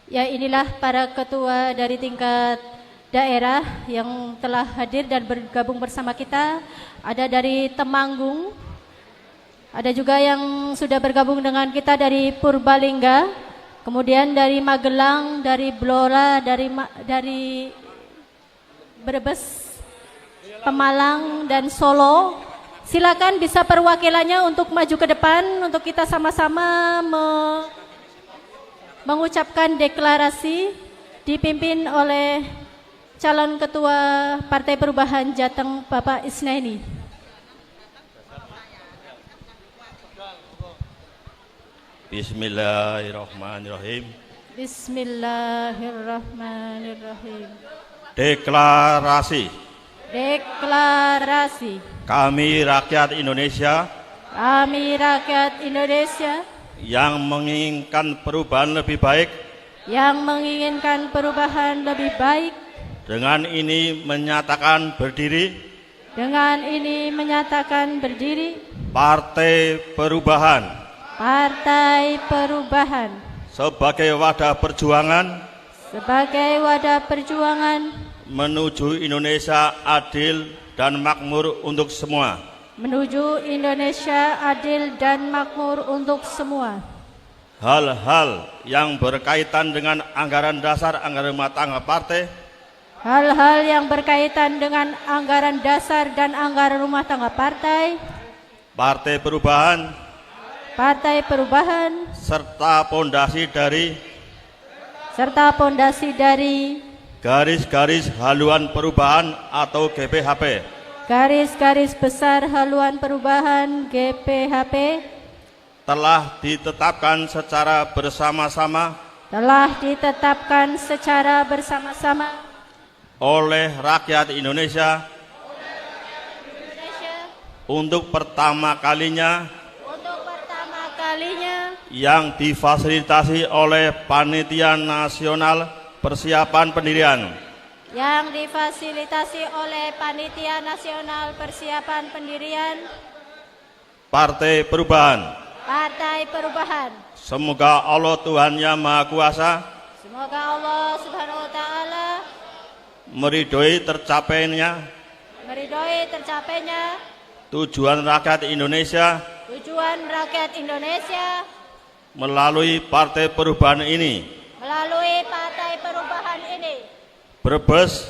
Ya, inilah para ketua dari tingkat daerah yang telah hadir dan bergabung bersama kita. Ada dari Temanggung, ada juga yang sudah bergabung dengan kita dari Purbalingga, kemudian dari Magelang, dari Blora, dari Brebes, Pemalang, dan Solo. Silakan bisa perwakilannya untuk maju ke depan untuk kita sama-sama mengucapkan deklarasi dipimpin oleh calon ketua Partai Perubahan Jateng Bapak Isnaini. Bismillahirrahmanirrahim. Bismillahirrahmanirrahim. Deklarasi. Deklarasi. Kami rakyat Indonesia. Kami rakyat Indonesia Yang menginginkan perubahan lebih baik. yang menginginkan perubahan lebih baik. Dengan ini menyatakan berdiri. Dengan ini menyatakan berdiri Partai Perubahan. Partai Perubahan Sebagai wadah perjuangan. sebagai wadah perjuangan Menuju Indonesia adil dan makmur untuk semua. menuju Indonesia adil dan makmur untuk semua. Hal-hal yang berkaitan dengan anggaran dasar anggaran rumah tangga partai. Hal-hal yang berkaitan dengan anggaran dasar dan anggaran rumah tangga partai. Partai Perubahan. Partai Perubahan Serta pondasi dari garis-garis haluan perubahan atau GPHP. garis-garis besar haluan perubahan GPHP Telah ditetapkan secara bersama-sama oleh rakyat Indonesia untuk pertama kalinya yang difasilitasi oleh Panitia Nasional Persiapan Pendirian. Partai Perubahan. Semoga Allah Tuhan Yang Maha Kuasa meridhoi tercapainya tujuan rakyat Indonesia melalui Partai Perubahan ini. Brebes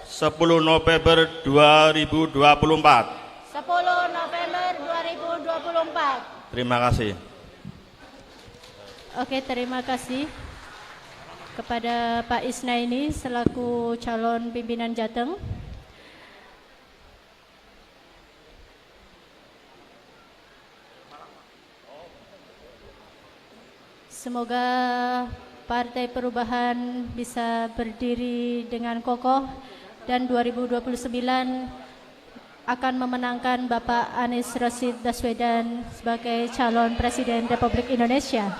10 November 2024. Terima kasih. Oke, terima kasih kepada Pak Isnaini selaku calon pimpinan Jateng. Semoga Partai Perubahan bisa berdiri dengan kokoh dan 2029 akan memenangkan Bapak Anies Rashid Baswedan sebagai calon Presiden Republik Indonesia.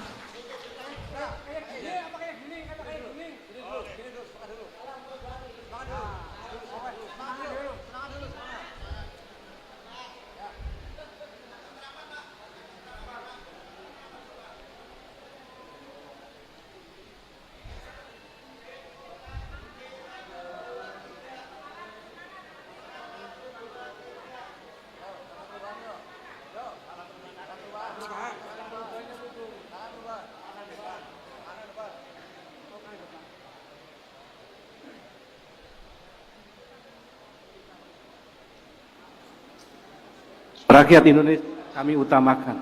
Rakyat Indonesia kami utamakan.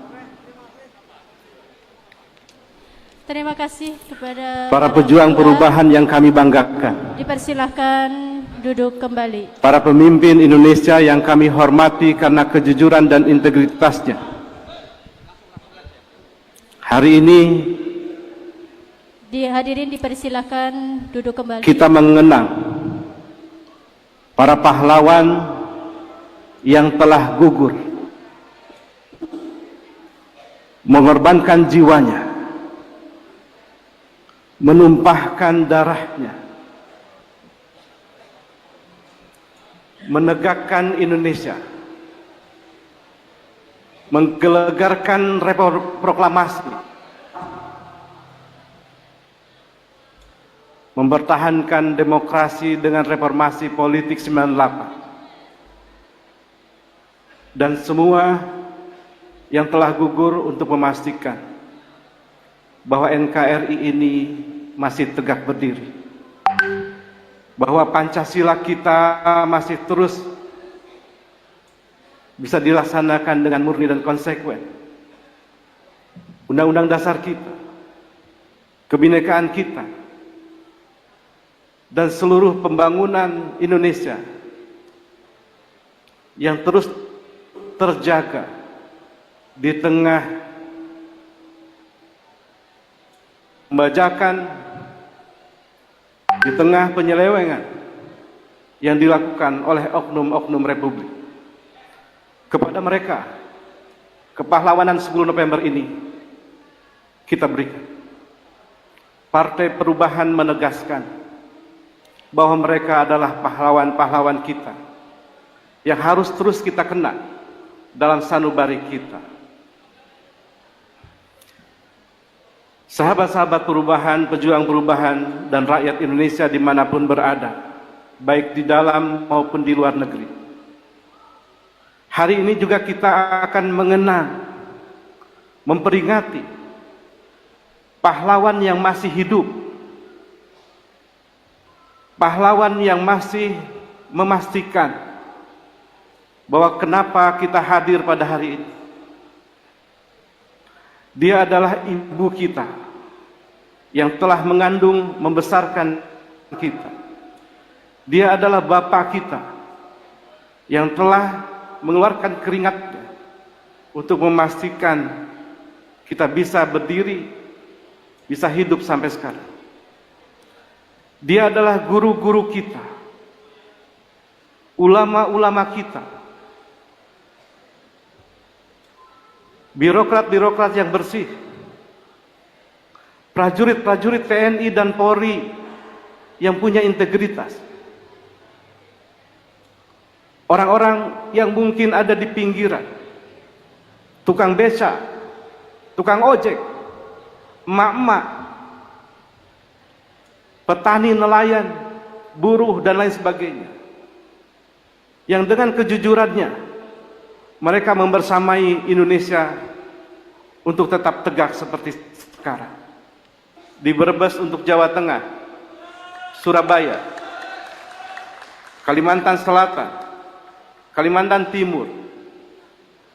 Terima kasih kepada Para pejuang perubahan yang kami banggakan. Dipersilahkan duduk kembali. Para pemimpin Indonesia yang kami hormati karena kejujuran dan integritasnya. Hari ini Hadirin dipersilahkan duduk kembali. kita mengenang para pahlawan yang telah gugur, mengorbankan jiwanya, menumpahkan darahnya, menegakkan Indonesia, menggelegarkan proklamasi, mempertahankan demokrasi dengan reformasi politik 98, dan semua yang telah gugur untuk memastikan bahwa NKRI ini masih tegak berdiri, bahwa Pancasila kita masih terus bisa dilaksanakan dengan murni dan konsekuen. Undang-undang dasar kita, kebinekaan kita, dan seluruh pembangunan Indonesia yang terus terjaga di tengah pembajakan, di tengah penyelewengan yang dilakukan oleh oknum-oknum Republik. Kepada mereka, kepahlawanan 10 November ini kita berikan. Partai Perubahan menegaskan bahwa mereka adalah pahlawan-pahlawan kita yang harus terus kita kenang dalam sanubari kita. Sahabat-sahabat perubahan, pejuang perubahan, dan rakyat Indonesia dimanapun berada, baik di dalam maupun di luar negeri. Hari ini juga kita akan mengenang, memperingati pahlawan yang masih hidup, pahlawan yang masih memastikan bahwa kenapa kita hadir pada hari ini. Dia adalah ibu kita yang telah mengandung, membesarkan kita. Dia adalah bapak kita yang telah mengeluarkan keringatnya untuk memastikan kita bisa berdiri, bisa hidup sampai sekarang. Dia adalah guru-guru kita, ulama-ulama kita, birokrat-birokrat yang bersih, prajurit-prajurit TNI dan Polri yang punya integritas, orang-orang yang mungkin ada di pinggiran, tukang beca, tukang ojek, emak-emak, petani, nelayan, buruh, dan lain sebagainya, yang dengan kejujurannya mereka membersamai Indonesia untuk tetap tegak seperti sekarang. Di Brebes untuk Jawa Tengah, Surabaya, Kalimantan Selatan, Kalimantan Timur,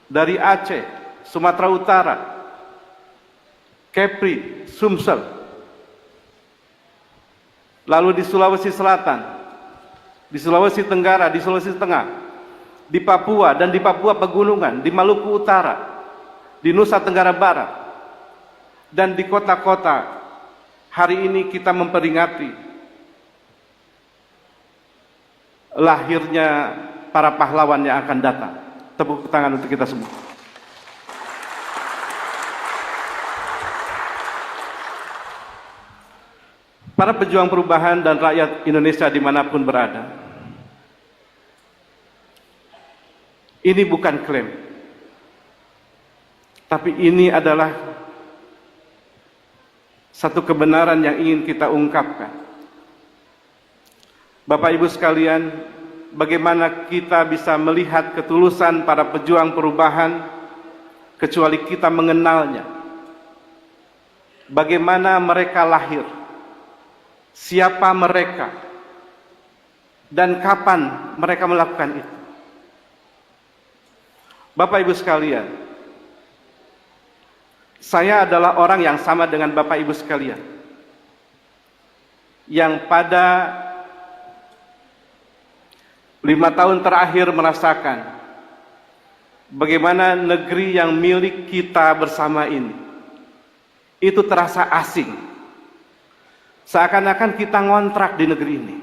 dari Aceh, Sumatera Utara, Kepri, Sumsel, lalu di Sulawesi Selatan, di Sulawesi Tenggara, di Sulawesi Tengah, di Papua dan di Papua Pegunungan, di Maluku Utara, di Nusa Tenggara Barat, dan di kota-kota. Hari ini kita memperingati lahirnya para pahlawan yang akan datang. Tepuk tangan untuk kita semua. Para pejuang perubahan dan rakyat Indonesia dimanapun berada, ini bukan klaim, tapi ini adalah satu kebenaran yang ingin kita ungkapkan. Bapak Ibu sekalian, bagaimana kita bisa melihat ketulusan para pejuang perubahan kecuali kita mengenalnya? Bagaimana mereka lahir? Siapa mereka? Dan kapan mereka melakukan itu? Bapak Ibu sekalian, saya adalah orang yang sama dengan Bapak Ibu sekalian, yang pada 5 tahun terakhir merasakan bagaimana negeri yang milik kita bersama ini itu terasa asing, seakan-akan kita ngontrak di negeri ini.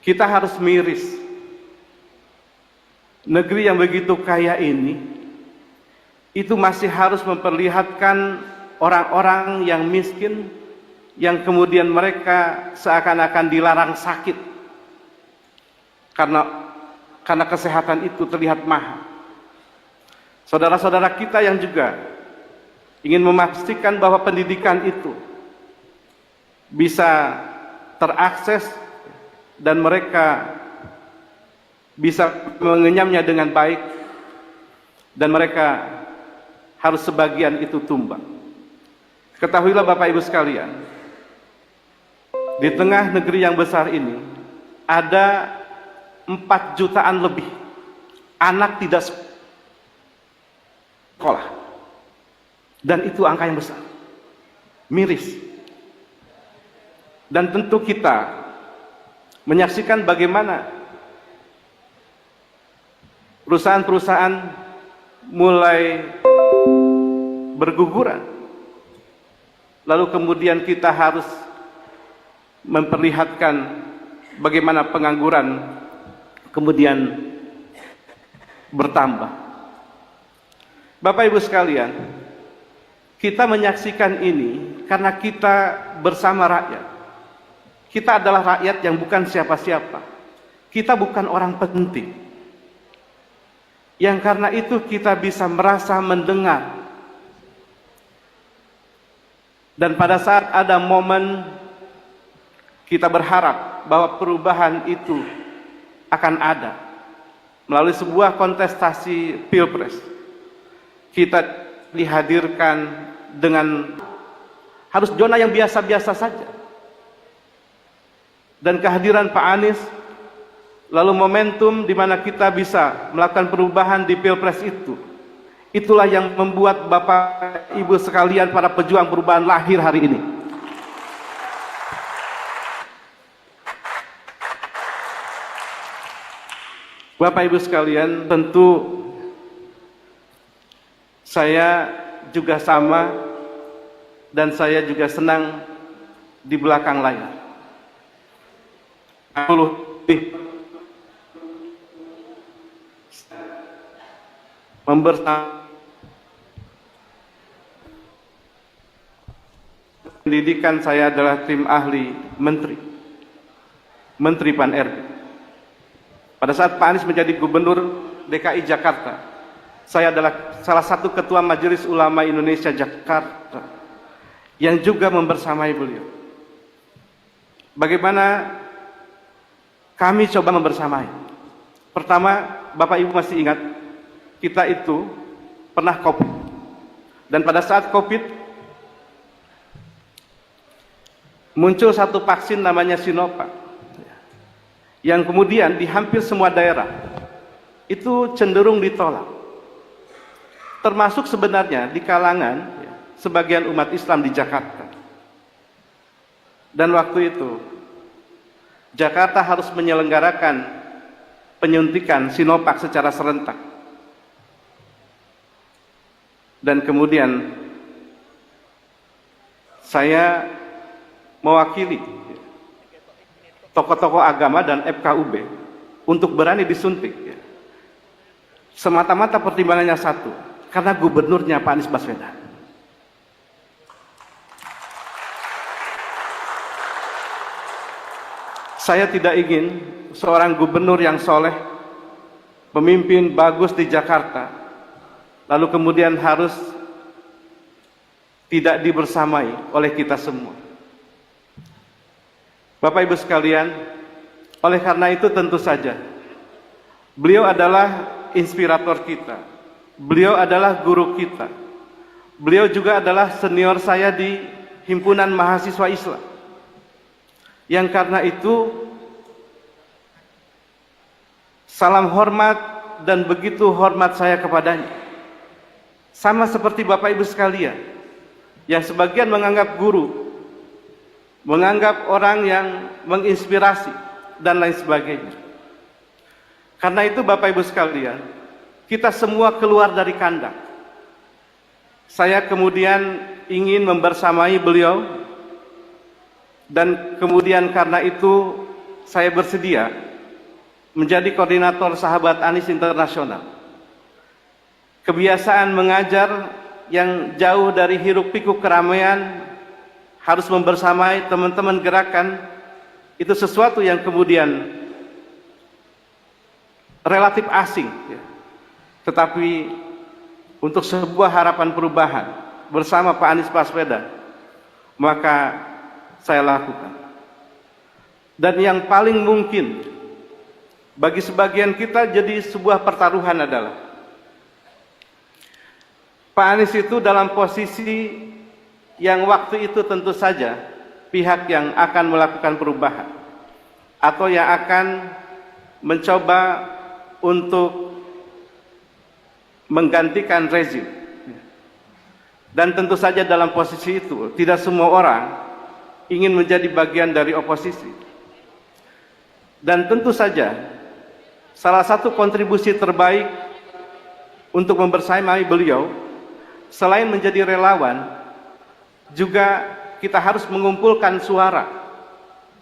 Kita harus miris. Negeri yang begitu kaya ini itu masih harus memperlihatkan orang-orang yang miskin, yang kemudian mereka seakan-akan dilarang sakit karena kesehatan itu terlihat mahal. Saudara-saudara kita yang juga ingin memastikan bahwa pendidikan itu bisa terakses dan mereka bisa mengenyamnya dengan baik, dan mereka harus sebagian itu tumbang. Ketahuilah Bapak Ibu sekalian, di tengah negeri yang besar ini ada 4 jutaan lebih anak tidak sekolah, dan itu angka yang besar, miris. Dan tentu kita menyaksikan bagaimana perusahaan-perusahaan mulai berguguran, lalu kemudian kita harus memperlihatkan bagaimana pengangguran kemudian bertambah. Bapak Ibu sekalian, kita menyaksikan ini karena kita bersama rakyat. Kita adalah rakyat yang bukan siapa-siapa. Kita bukan orang penting. Yang karena itu kita bisa merasa mendengar. Dan pada saat ada momen kita berharap bahwa perubahan itu akan ada melalui sebuah kontestasi pilpres. Kita dihadirkan dengan harus zona yang biasa-biasa saja. Dan kehadiran Pak Anies, lalu momentum di mana kita bisa melakukan perubahan di pilpres itu, itulah yang membuat Bapak Ibu sekalian para pejuang perubahan lahir hari ini. Bapak Ibu sekalian, tentu saya juga sama, dan saya juga senang di belakang layar. Pendidikan saya adalah tim ahli menteri Pan-RB. Pada saat Pak Anies menjadi gubernur DKI Jakarta, saya adalah salah satu ketua Majelis Ulama Indonesia Jakarta yang juga membersamai beliau. Bagaimana kami coba membersamai? Pertama, Bapak Ibu masih ingat, kita itu pernah COVID. Dan pada saat COVID, muncul satu vaksin namanya Sinovac, yang kemudian di hampir semua daerah itu cenderung ditolak. Termasuk sebenarnya di kalangan sebagian umat Islam di Jakarta. Dan waktu itu Jakarta harus menyelenggarakan penyuntikan Sinovac secara serentak. Dan kemudian saya mewakili tokoh-tokoh agama dan FKUB untuk berani disuntik. Semata-mata pertimbangannya satu, karena gubernurnya Pak Anies Baswedan. Saya tidak ingin seorang gubernur yang soleh, pemimpin bagus di Jakarta, lalu kemudian harus tidak dibersamai oleh kita semua. Bapak Ibu sekalian, oleh karena itu tentu saja beliau adalah inspirator kita, beliau adalah guru kita, beliau juga adalah senior saya di Himpunan Mahasiswa Islam. Yang karena itu salam hormat dan begitu hormat saya kepadanya. Sama seperti Bapak Ibu sekalian, yang sebagian menganggap guru, menganggap orang yang menginspirasi, dan lain sebagainya. Karena itu Bapak Ibu sekalian, kita semua keluar dari kandang. Saya kemudian ingin membersamai beliau, dan kemudian karena itu saya bersedia menjadi koordinator Sahabat Anies Internasional. Kebiasaan mengajar yang jauh dari hiruk pikuk keramaian, harus membersamai teman-teman gerakan, itu sesuatu yang kemudian relatif asing, tetapi untuk sebuah harapan perubahan bersama Pak Anies Baswedan, maka saya lakukan. Dan yang paling mungkin bagi sebagian kita jadi sebuah pertaruhan adalah Pak Anies itu dalam posisi yang waktu itu tentu saja pihak yang akan melakukan perubahan atau yang akan mencoba untuk menggantikan rezim. Dan tentu saja dalam posisi itu tidak semua orang ingin menjadi bagian dari oposisi. Dan tentu saja salah satu kontribusi terbaik untuk membersamai beliau selain menjadi relawan, juga kita harus mengumpulkan suara,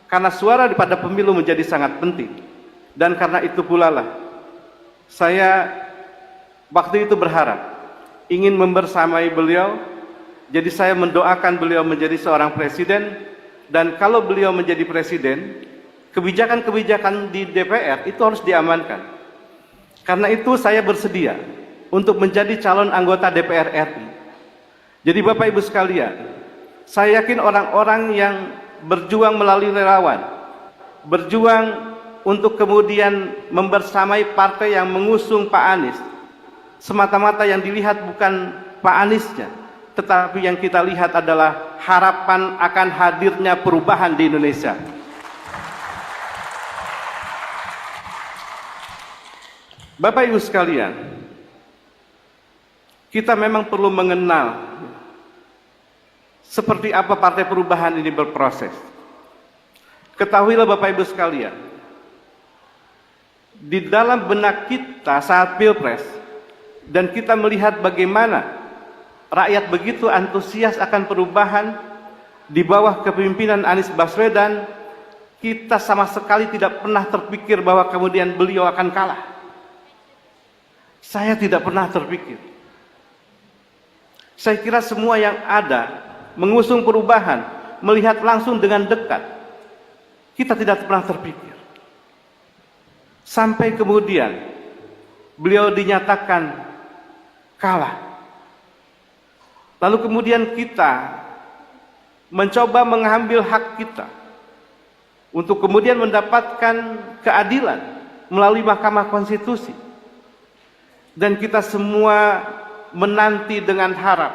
karena suara pada pemilu menjadi sangat penting. Dan karena itu pula lah saya waktu itu berharap ingin membersamai beliau. Jadi saya mendoakan beliau menjadi seorang presiden, dan kalau beliau menjadi presiden, kebijakan-kebijakan di DPR itu harus diamankan. Karena itu saya bersedia untuk menjadi calon anggota DPR RI. Jadi Bapak Ibu sekalian, saya yakin orang-orang yang berjuang melalui relawan, berjuang untuk kemudian membersamai partai yang mengusung Pak Anies, semata-mata yang dilihat bukan Pak Aniesnya, tetapi yang kita lihat adalah harapan akan hadirnya perubahan di Indonesia. Bapak Ibu sekalian, kita memang perlu mengenal seperti apa partai perubahan ini berproses. Ketahuilah Bapak Ibu sekalian, di dalam benak kita saat Pilpres, dan kita melihat bagaimana rakyat begitu antusias akan perubahan di bawah kepemimpinan Anies Baswedan, kita sama sekali tidak pernah terpikir bahwa kemudian beliau akan kalah. Saya tidak pernah terpikir. Saya kira semua yang ada mengusung perubahan, melihat langsung dengan dekat, kita tidak pernah terpikir. Sampai kemudian beliau dinyatakan kalah. Lalu kemudian kita mencoba mengambil hak kita untuk kemudian mendapatkan keadilan melalui Mahkamah Konstitusi. Dan kita semua menanti dengan harap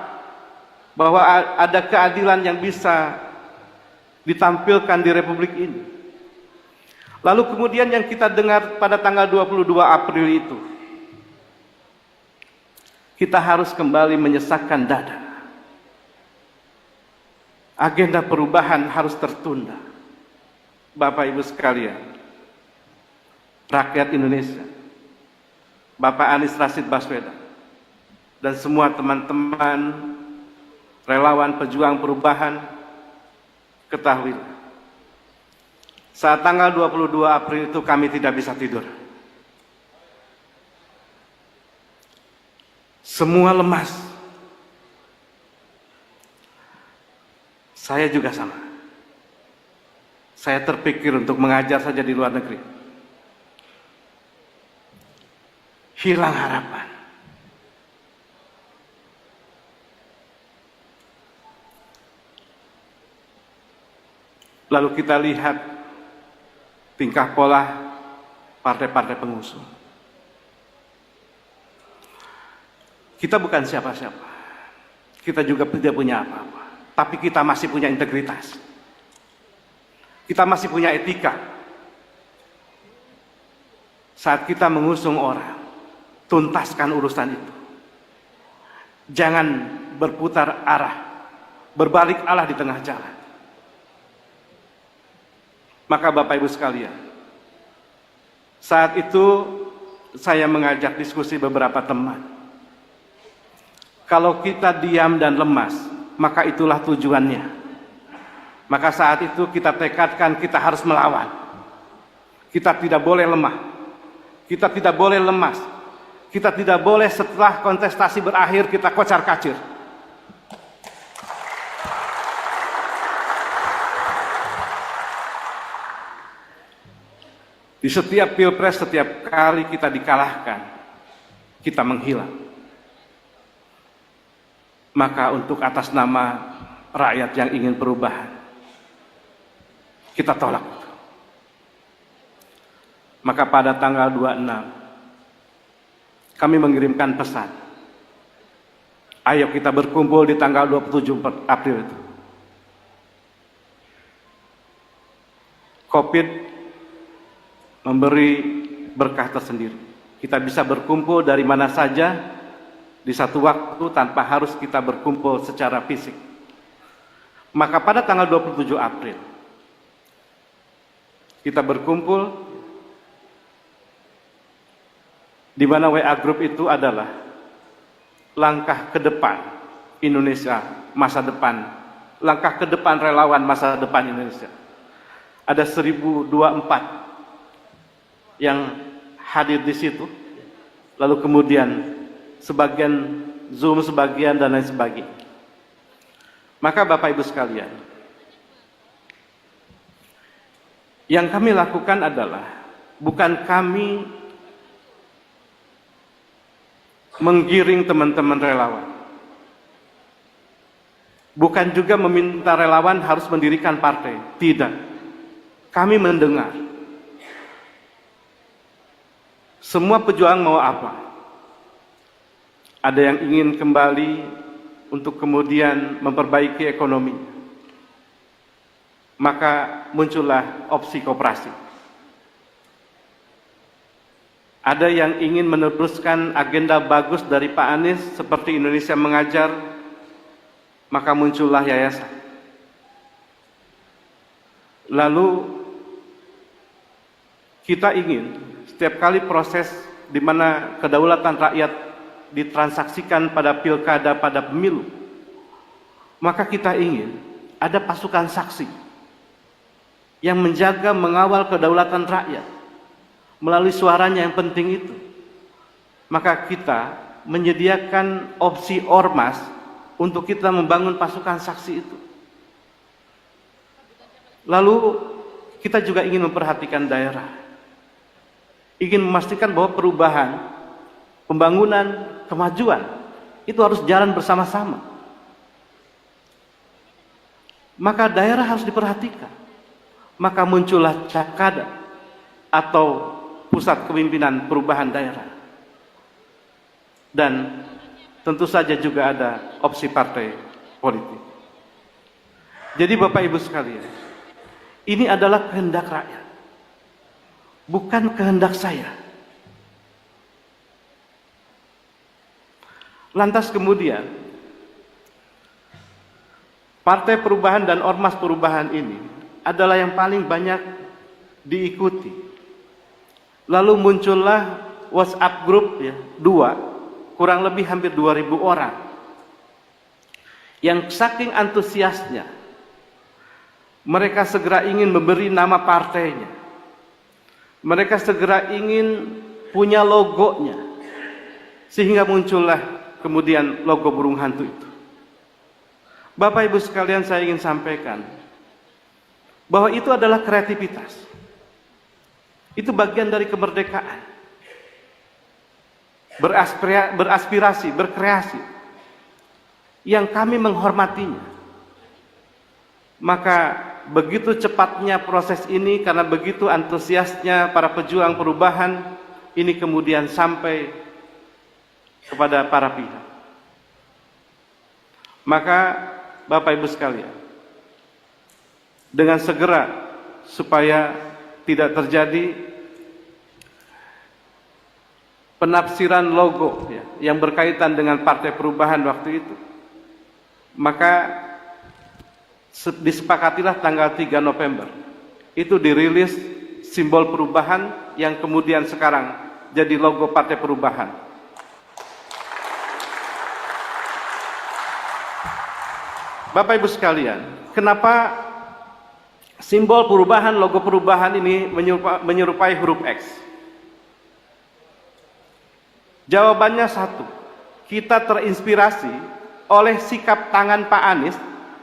bahwa ada keadilan yang bisa ditampilkan di Republik ini. Lalu kemudian yang kita dengar pada tanggal 22 April itu, kita harus kembali menyesakkan dada. Agenda perubahan harus tertunda. Bapak Ibu sekalian, rakyat Indonesia, Bapak Anies Rashid Baswedan, dan semua teman-teman relawan pejuang perubahan, ketahuilah, saat tanggal 22 April itu kami tidak bisa tidur. Semua lemas. Saya juga sama. Saya terpikir untuk mengajar saja di luar negeri. Hilang harapan. Lalu kita lihat tingkah pola partai-partai pengusung. Kita bukan siapa-siapa. Kita juga tidak punya apa-apa. Tapi kita masih punya integritas. Kita masih punya etika. Saat kita mengusung orang, tuntaskan urusan itu. Jangan berputar arah, berbalik arah di tengah jalan. Maka Bapak Ibu sekalian, saat itu saya mengajak diskusi beberapa teman. Kalau kita diam dan lemas, maka itulah tujuannya. Maka saat itu kita tekadkan kita harus melawan. Kita tidak boleh lemah. Kita tidak boleh lemas. Kita tidak boleh setelah kontestasi berakhir kita kocar-kacir. Di setiap pilpres, setiap kali kita dikalahkan, kita menghilang. Maka untuk atas nama rakyat yang ingin perubahan, kita tolak. Maka pada tanggal 26 kami mengirimkan pesan, ayo kita berkumpul di tanggal 27 April itu. COVID memberi berkah tersendiri. Kita bisa berkumpul dari mana saja di satu waktu tanpa harus kita berkumpul secara fisik. Maka pada tanggal 27 April kita berkumpul, di mana WA Group itu adalah langkah ke depan Indonesia masa depan, langkah ke depan relawan masa depan Indonesia. Ada 1024 yang hadir di situ, lalu kemudian sebagian Zoom, sebagian dan lain sebagainya. Maka Bapak Ibu sekalian, yang kami lakukan adalah bukan kami menggiring teman-teman relawan, bukan juga meminta relawan harus mendirikan partai, tidak. Kami mendengar semua pejuang mau apa. Ada yang ingin kembali untuk kemudian memperbaiki ekonomi, maka muncullah opsi koperasi. Ada yang ingin meneruskan agenda bagus dari Pak Anies seperti Indonesia Mengajar, maka muncullah yayasan. Lalu kita ingin setiap kali proses di mana kedaulatan rakyat ditransaksikan pada pilkada, pada pemilu, maka kita ingin ada pasukan saksi yang menjaga, mengawal kedaulatan rakyat melalui suaranya yang penting itu. Maka kita menyediakan opsi ormas untuk kita membangun pasukan saksi itu. Lalu kita juga ingin memperhatikan daerah, ingin memastikan bahwa perubahan, pembangunan, kemajuan itu harus jalan bersama-sama. Maka daerah harus diperhatikan. Maka muncullah Cakada atau Pusat Kepemimpinan Perubahan Daerah. Dan tentu saja juga ada opsi partai politik. Jadi Bapak Ibu sekalian, ini adalah kehendak rakyat, bukan kehendak saya. Lantas kemudian Partai Perubahan dan Ormas Perubahan ini adalah yang paling banyak diikuti. Lalu muncullah WhatsApp Group ya, 2, kurang lebih hampir 2000 orang yang saking antusiasnya mereka segera ingin memberi nama partainya, mereka segera ingin punya logonya, sehingga muncullah kemudian logo burung hantu itu. Bapak Ibu sekalian, saya ingin sampaikan bahwa itu adalah kreativitas. Itu bagian dari kemerdekaan. Beraspirasi, berkreasi. Yang kami menghormatinya. Maka begitu cepatnya proses ini, karena begitu antusiasnya para pejuang perubahan, ini kemudian sampai kepada para pihak. Maka Bapak Ibu sekalian, dengan segera supaya tidak terjadi penafsiran logo ya, yang berkaitan dengan Partai Perubahan waktu itu, maka disepakatilah tanggal 3 November itu dirilis simbol perubahan yang kemudian sekarang jadi logo Partai Perubahan. Bapak Ibu sekalian, kenapa simbol perubahan, logo perubahan ini menyerupai huruf X? Jawabannya satu, kita terinspirasi oleh sikap tangan Pak Anies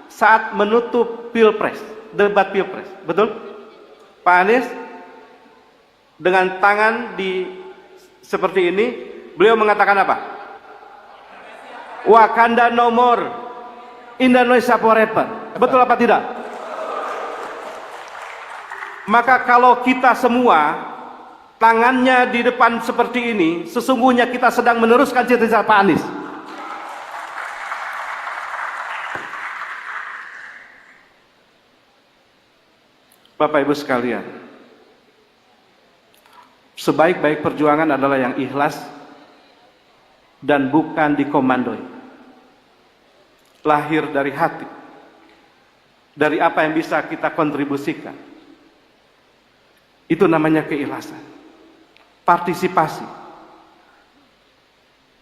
saat menutup Pilpres, debat Pilpres. Betul? Pak Anies dengan tangan seperti ini, beliau mengatakan apa? Wakanda no more, Indonesia forever. Betul apa tidak? Maka kalau kita semua tangannya di depan seperti ini, sesungguhnya kita sedang meneruskan cita-cita Pak Anies. Bapak Ibu sekalian, sebaik-baik perjuangan adalah yang ikhlas dan bukan dikomandoi. Lahir dari hati, dari apa yang bisa kita kontribusikan. Itu namanya keikhlasan, partisipasi.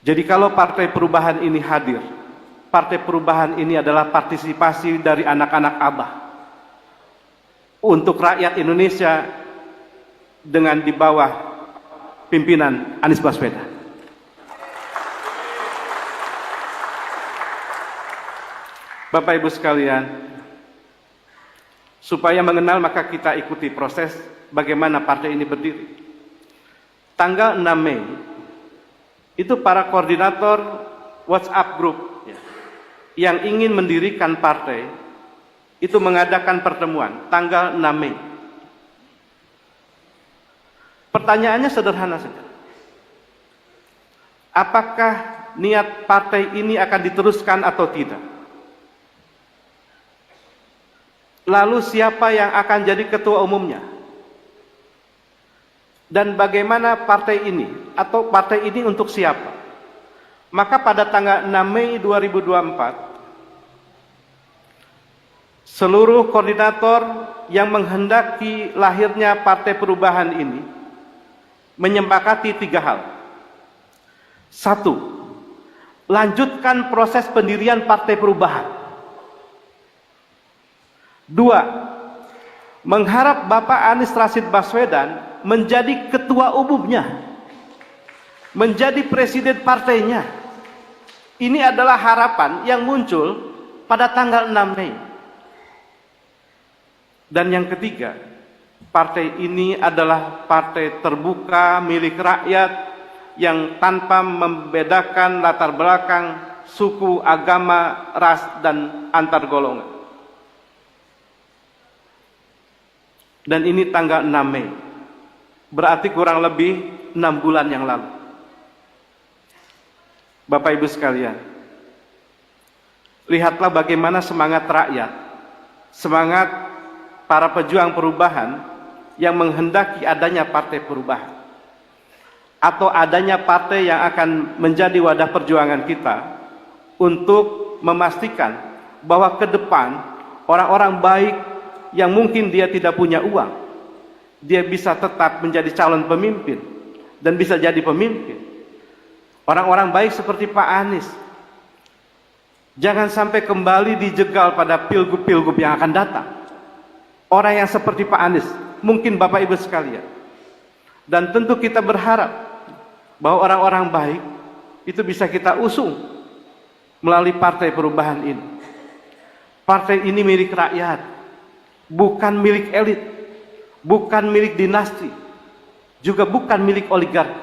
Jadi kalau Partai Perubahan ini hadir, Partai Perubahan ini adalah partisipasi dari anak-anak Abah untuk rakyat Indonesia dengan di bawah pimpinan Anies Baswedan. Bapak Ibu sekalian, supaya mengenal maka kita ikuti proses bagaimana partai ini berdiri. Tanggal 6 Mei, itu para koordinator WhatsApp group yang ingin mendirikan partai, itu mengadakan pertemuan tanggal 6 Mei. Pertanyaannya sederhana saja. Apakah niat partai ini akan diteruskan atau tidak? Lalu siapa yang akan jadi ketua umumnya? Dan bagaimana partai ini? Atau partai ini untuk siapa? Maka pada tanggal 6 Mei 2024, seluruh koordinator yang menghendaki lahirnya Partai Perubahan ini menyepakati 3 hal. 1. Lanjutkan proses pendirian Partai Perubahan. 2. Mengharap Bapak Anies Rashid Baswedan menjadi ketua umumnya, menjadi presiden partainya. Ini adalah harapan yang muncul pada tanggal 6 Mei. Dan yang ketiga, partai ini adalah partai terbuka milik rakyat yang tanpa membedakan latar belakang, suku, agama, ras, dan antar golongan. Dan ini tanggal 6 Mei, berarti kurang lebih 6 bulan yang lalu. Bapak Ibu sekalian, lihatlah bagaimana semangat rakyat, semangat para pejuang perubahan yang menghendaki adanya Partai Perubahan, atau adanya partai yang akan menjadi wadah perjuangan kita untuk memastikan bahwa ke depan orang-orang baik yang mungkin dia tidak punya uang, dia bisa tetap menjadi calon pemimpin dan bisa jadi pemimpin. Orang-orang baik seperti Pak Anies jangan sampai kembali dijegal pada pilgub-pilgub yang akan datang. Orang yang seperti Pak Anies, mungkin Bapak Ibu sekalian. Dan tentu kita berharap bahwa orang-orang baik itu bisa kita usung melalui Partai Perubahan ini. Partai ini milik rakyat, bukan milik elit, bukan milik dinasti, juga bukan milik oligarki.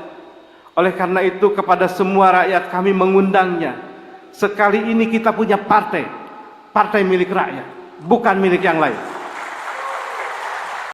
Oleh karena itu kepada semua rakyat kami mengundangnya. Sekali ini kita punya partai, partai milik rakyat, bukan milik yang lain.